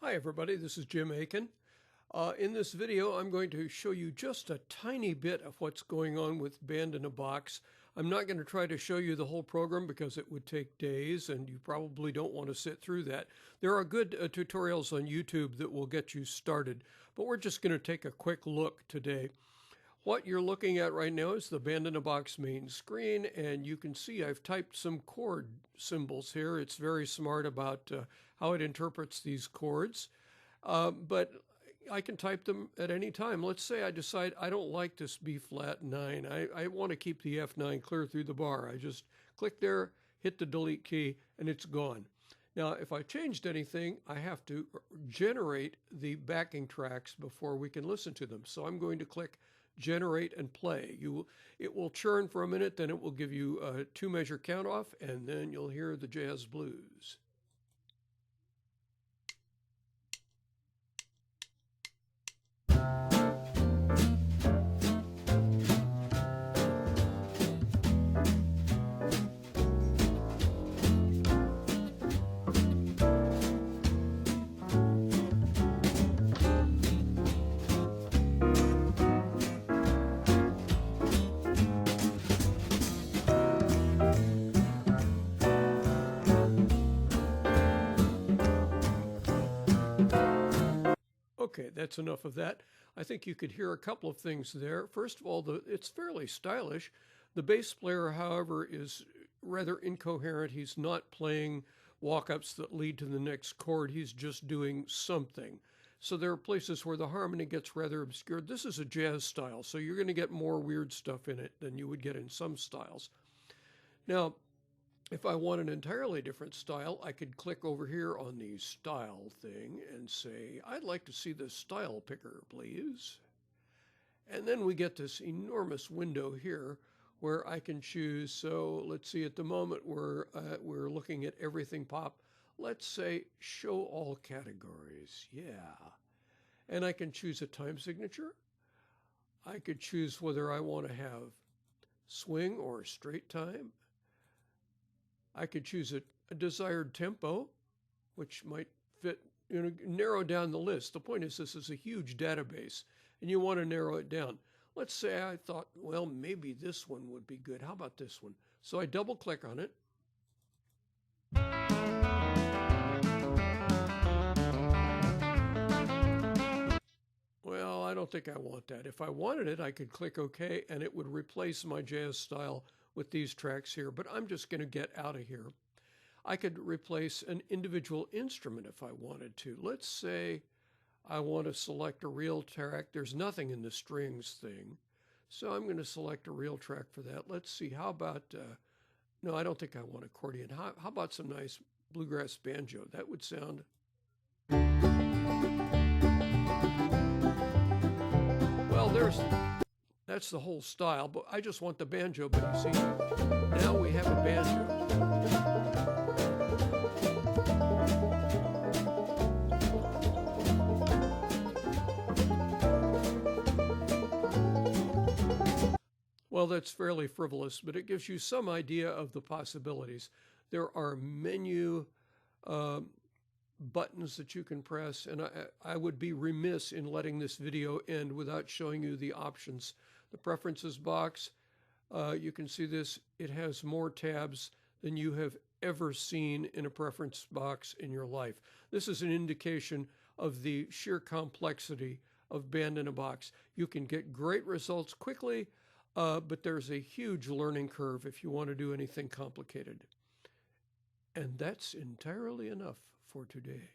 Hi everybody, this is Jim Aikin. In this video I'm going to show you just a tiny bit of what's going on with Band in a Box. I'm not going to try to show you the whole program because it would take days and you probably don't want to sit through that. There are good tutorials on YouTube that will get you started, but we're just going to take a quick look today. What you're looking at right now is the Band in a Box main screen, and you can see I've typed some chord symbols here. It's very smart about how it interprets these chords, but I can type them at any time. Let's say I decide I don't like this B flat 9. I want to keep the F9 clear through the bar. I just click there, hit the delete key, and it's gone. Now, if I changed anything, I have to generate the backing tracks before we can listen to them. So I'm going to click generate and play. It will churn for a minute, then it will give you a 2-measure count off, and then you'll hear the jazz blues. Okay, that's enough of that. I think you could hear a couple of things there. First of all, it's fairly stylish. The bass player, however, is rather incoherent. He's not playing walk-ups that lead to the next chord. He's just doing something. So there are places where the harmony gets rather obscured. This is a jazz style, so you're going to get more weird stuff in it than you would get in some styles. Now, if I want an entirely different style, I could click over here on the style thing and say, I'd like to see the style picker, please. And then we get this enormous window here where I can choose. So let's see, at the moment we're looking at everything pop. Let's say show all categories. Yeah. And I can choose a time signature. I could choose whether I want to have swing or straight time. I could choose a desired tempo, which might fit, narrow down the list. The point is, this is a huge database, and you want to narrow it down. Let's say I thought, well, maybe this one would be good. How about this one? So I double click on it. Well, I don't think I want that. If I wanted it, I could click OK, and it would replace my jazz style with these tracks here, but I'm just going to get out of here. I could replace an individual instrument if I wanted to. Let's say I want to select a real track. There's nothing in the strings thing, so I'm going to select a real track for that. Let's see, how about, no, I don't think I want accordion. How about some nice bluegrass banjo? That would sound... Well, that's the whole style, but I just want the banjo. But you see, now we have a banjo. Well, that's fairly frivolous, but it gives you some idea of the possibilities. There are menu buttons that you can press, and I would be remiss in letting this video end without showing you the options. The preferences box, you can see this, it has more tabs than you have ever seen in a preference box in your life. This is an indication of the sheer complexity of Band in a Box. You can get great results quickly, but there's a huge learning curve if you want to do anything complicated. And that's entirely enough for today.